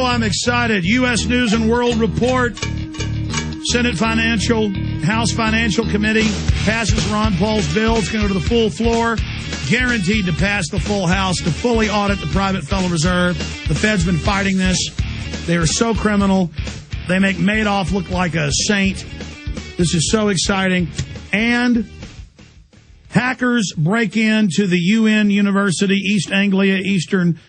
I'm excited. U.S. News and World Report. Senate House Financial Committee passes Ron Paul's bill. It's going to go to the full floor. Guaranteed to pass the full House to fully audit the private Federal Reserve. The Fed's been fighting this. They are so criminal. They make Madoff look like a saint. This is so exciting. And hackers break into the UN University, East Anglia, Eastern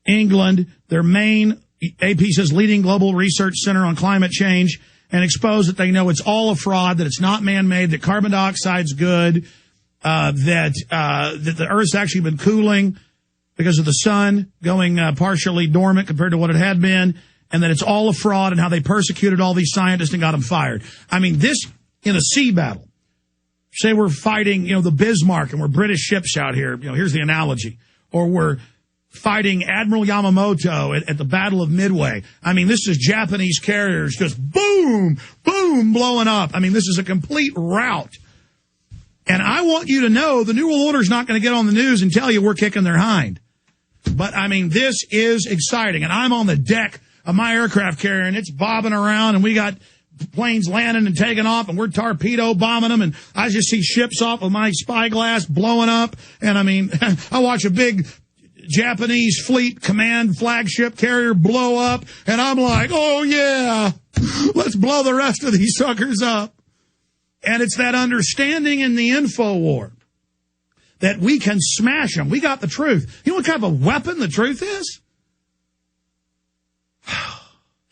England, their main, AP says, leading global research center on climate change, and expose that they know it's all a fraud, that it's not man-made, that carbon dioxide's good, that the Earth's actually been cooling because of the sun going partially dormant compared to what it had been, and that it's all a fraud, and how they persecuted all these scientists and got them fired. I mean, this in a sea battle. Say we're fighting, the Bismarck, and we're British ships out here. Here's the analogy. Or we're fighting Admiral Yamamoto at the Battle of Midway. I mean, this is Japanese carriers just boom, boom, blowing up. I mean, this is a complete rout. And I want you to know the New World Order is not going to get on the news and tell you we're kicking their hind. But, I mean, this is exciting. And I'm on the deck of my aircraft carrier, and it's bobbing around, and we got planes landing and taking off, and we're torpedo bombing them, and I just see ships off with my spyglass blowing up. And, I mean, I watch a big Japanese fleet command flagship carrier blow up, and I'm like, oh, yeah, let's blow the rest of these suckers up. And it's that understanding in the info war that we can smash them. We got the truth. You know what kind of a weapon the truth is?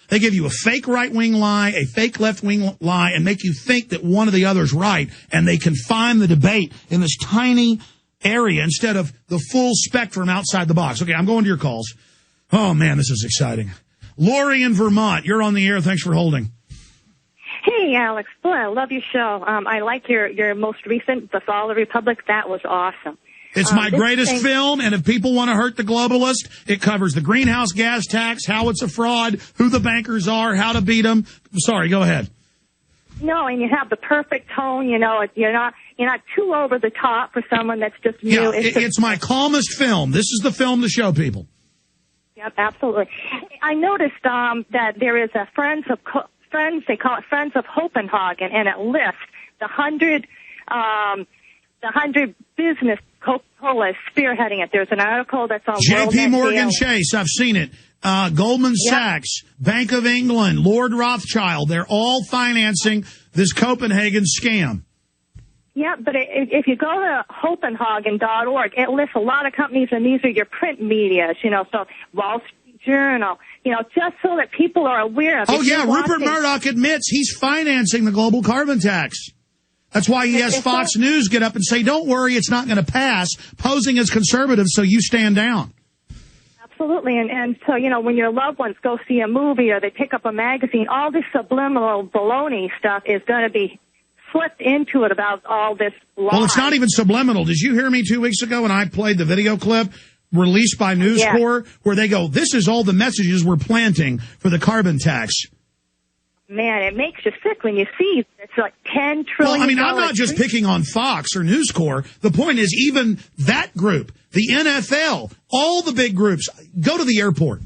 They give you a fake right-wing lie, a fake left-wing lie, and make you think that one or the other is right, and they confine the debate in this tiny area instead of the full spectrum outside the box. Okay, I'm going to your calls. Oh, man, this is exciting. Lori in Vermont, you're on the air. Thanks for holding. Hey, Alex. Boy, I love your show. I like your most recent, The Fall of the Republic. That was awesome. It's my greatest film, and if people want to hurt the globalist, it covers the greenhouse gas tax, how it's a fraud, who the bankers are, how to beat them. Sorry, go ahead. No, and you have the perfect tone. You're not too over the top for someone that's just new. Yeah, it's my calmest film. This is the film to show people. Yep, absolutely. I noticed that there is a Friends, they call it Friends of Copenhagen, and it lists the 100 business Coca-Cola is spearheading it. There's an article that's on J.P. Morgan Chase. I've seen it. Goldman Sachs, Bank of England, Lord Rothschild. They're all financing this Copenhagen scam. Yeah, but if you go to Copenhagen.org, it lists a lot of companies, and these are your print media, so Wall Street Journal, just so that people are aware of it. Oh, yeah, Rupert Murdoch admits he's financing the global carbon tax. That's why he has Fox News get up and say, don't worry, it's not going to pass, posing as conservative, so you stand down. Absolutely. And so, when your loved ones go see a movie or they pick up a magazine, all this subliminal baloney stuff is going to be slipped into it about all this lie. Well, it's not even subliminal. Did you hear me 2 weeks ago when I played the video clip released by News Corps where they go, this is all the messages we're planting for the carbon tax? Man, it makes you sick when you see it's like $10 trillion. Well, I mean, I'm not just picking on Fox or News Corps. The point is even that group, the NFL, all the big groups, go to the airport.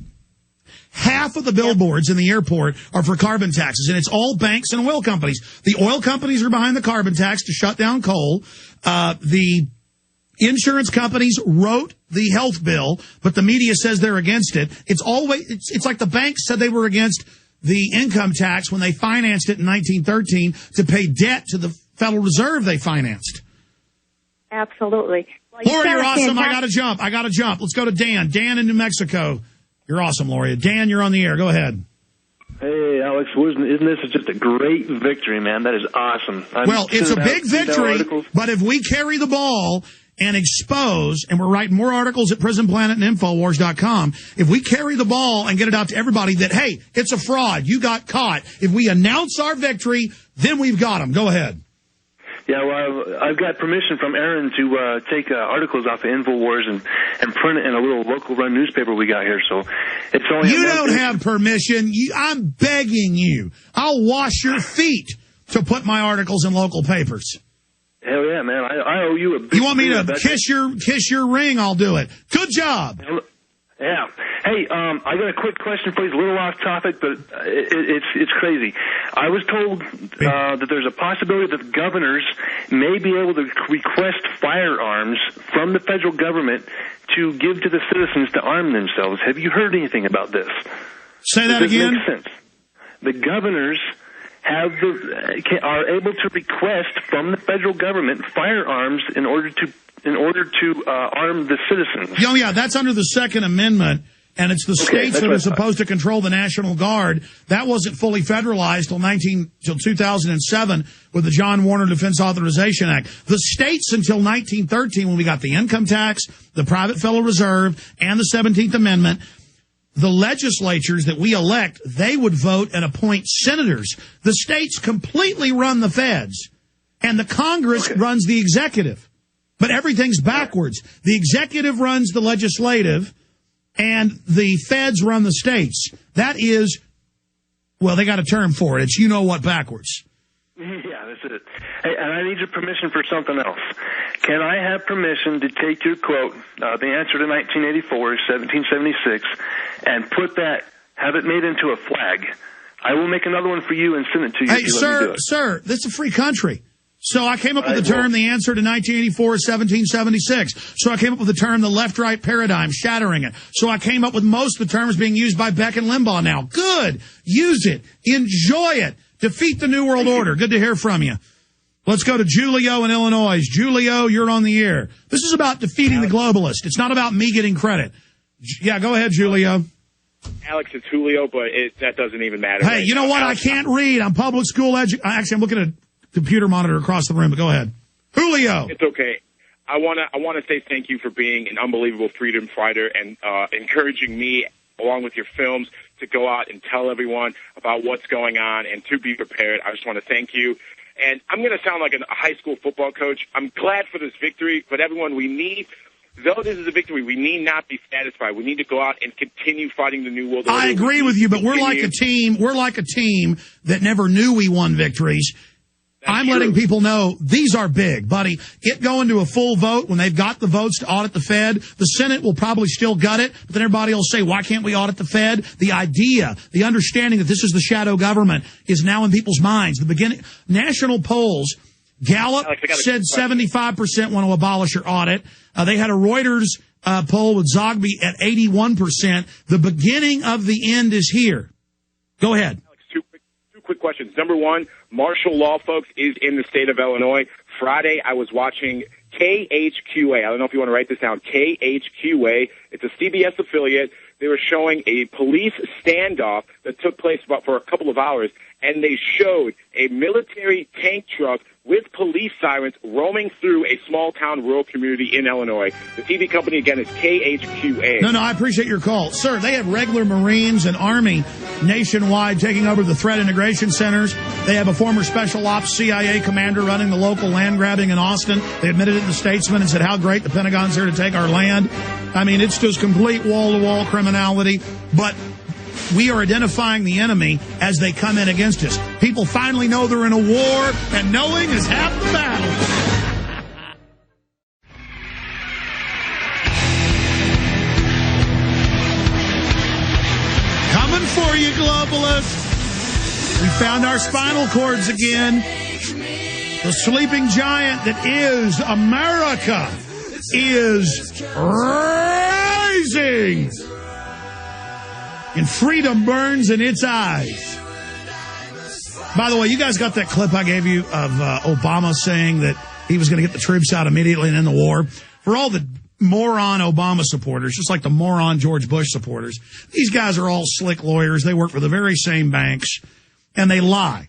Half of the billboards in the airport are for carbon taxes, and it's all banks and oil companies. The oil companies are behind the carbon tax to shut down coal. The insurance companies wrote the health bill, but the media says they're against it. It's like the banks said they were against the income tax when they financed it in 1913 to pay debt to the Federal Reserve they financed. Absolutely. Well, Lori, you're awesome. I got to jump. Let's go to Dan. Dan in New Mexico. You're awesome, Lori. Dan, you're on the air. Go ahead. Hey, Alex, isn't this just a great victory, man? That is awesome. Well, it's a big victory, but if we carry the ball and expose, and we're writing more articles at Prison Planet and Infowars.com, if we carry the ball and get it out to everybody that, hey, it's a fraud, you got caught, if we announce our victory, then we've got them. Go ahead. Yeah, well, I've got permission from Aaron to take articles off of InfoWars and print it in a little local-run newspaper we got here, so it's only... You don't have permission. I'm begging you. I'll wash your feet to put my articles in local papers. Hell yeah, man. I owe you a big... You want me to kiss your ring? I'll do it. Good job. Yeah. Hey, I got a quick question for you. It's a little off topic, but it's crazy. I was told that there's a possibility that governors may be able to request firearms from the federal government to give to the citizens to arm themselves. Have you heard anything about this? Say that again? Does this make sense? The governors are able to request from the federal government firearms in order to arm the citizens. Oh, yeah, that's under the Second Amendment, and it's the states that are supposed to control the National Guard. That wasn't fully federalized till 2007 with the John Warner Defense Authorization Act. The states until 1913, when we got the income tax, the Private Federal Reserve, and the 17th Amendment, the legislatures that we elect, they would vote and appoint senators. The states completely run the feds, and the Congress runs the executive. But everything's backwards. The executive runs the legislative, and the feds run the states. That is, well, they got a term for it. It's you-know-what backwards. Yeah, that's it. Hey, and I need your permission for something else. Can I have permission to take your quote, the answer to 1984 is 1776, and have it made into a flag? I will make another one for you and send it to you. Hey, sir, this is a free country. So I came up with the term, the answer to 1984 is 1776. So I came up with the term, the left-right paradigm, shattering it. So I came up with most of the terms being used by Beck and Limbaugh now. Good. Use it. Enjoy it. Defeat the New World Order. Good to hear from you. Let's go to Julio in Illinois. Julio, you're on the air. This is about defeating the globalist. It's not about me getting credit. Yeah, go ahead, Julio. Alex, it's Julio, but that doesn't even matter. Hey, you know what? I can't read. I'm public school Actually, I'm looking at a computer monitor across the room, but go ahead. Julio. It's okay. I want to say thank you for being an unbelievable freedom fighter and encouraging me, along with your films, to go out and tell everyone about what's going on and to be prepared. I just want to thank you. And I'm going to sound like a high school football coach. I'm glad for this victory, but everyone, though this is a victory, we need not be satisfied. We need to go out and continue fighting the New World Order. I agree with you, but we're like a team. We're like a team that never knew we won victories. I'm letting people know these are big, buddy. Get going to a full vote when they've got the votes to audit the Fed. The Senate will probably still gut it, but then everybody will say, why can't we audit the Fed? The idea, the understanding that this is the shadow government is now in people's minds. The beginning, national polls, Gallup said 75% want to abolish or audit. They had a Reuters poll with Zogby at 81%. The beginning of the end is here. Go ahead. Quick questions. Number one, martial law, folks, is in the state of Illinois. Friday, I was watching KHQA. I don't know if you want to write this down. KHQA. It's a CBS affiliate. They were showing a police standoff that took place for a couple of hours, and they showed a military tank truck with police sirens roaming through a small-town rural community in Illinois. The TV company, again, is KHQA. No, I appreciate your call. Sir, they have regular Marines and Army nationwide taking over the threat integration centers. They have a former special ops CIA commander running the local land grabbing in Austin. They admitted it in the Statesman and said how great the Pentagon's here to take our land. I mean, it's just complete wall-to-wall criminality. But we are identifying the enemy as they come in against us. People finally know they're in a war, and knowing is half the battle. Coming for you, globalists. We found our spinal cords again. The sleeping giant that is America is rising. And freedom burns in its eyes. By the way, you guys got that clip I gave you of Obama saying that he was going to get the troops out immediately and end the war? For all the moron Obama supporters, just like the moron George Bush supporters, these guys are all slick lawyers. They work for the very same banks, and they lie.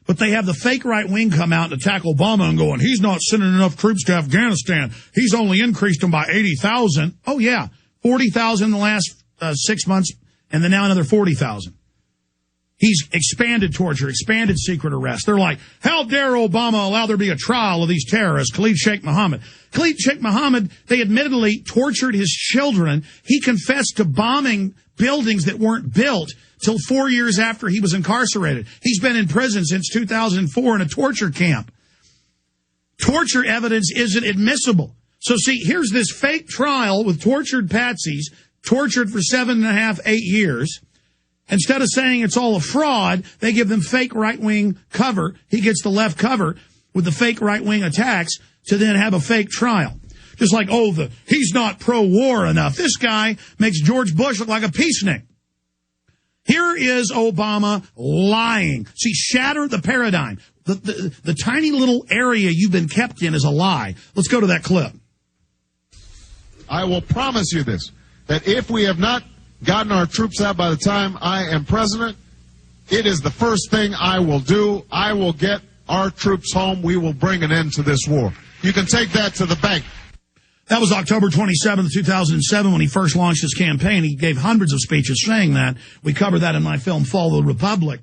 But they have the fake right wing come out and attack Obama and going, he's not sending enough troops to Afghanistan. He's only increased them by 80,000. Oh, yeah, 40,000 in the last 6 months, and then now another 40,000. He's expanded torture, expanded secret arrest. They're like, how dare Obama allow there to be a trial of these terrorists, Khalid Sheikh Mohammed. Khalid Sheikh Mohammed, they admittedly tortured his children. He confessed to bombing buildings that weren't built till 4 years after he was incarcerated. He's been in prison since 2004 in a torture camp. Torture evidence isn't admissible. So see, here's this fake trial with tortured patsies, tortured for 7.5, 8 years. Instead of saying it's all a fraud, they give them fake right-wing cover. He gets the left cover with the fake right-wing attacks to then have a fake trial. Just like, he's not pro-war enough. This guy makes George Bush look like a peacenik. Here is Obama lying. See, shatter the paradigm. The tiny little area you've been kept in is a lie. Let's go to that clip. I will promise you this, that if we have not gotten our troops out by the time I am president, it is the first thing I will do. I will get our troops home. We will bring an end to this war. You can take that to the bank. That was October 27th, 2007, when he first launched his campaign. He gave hundreds of speeches saying that. We covered that in my film, Fall of the Republic.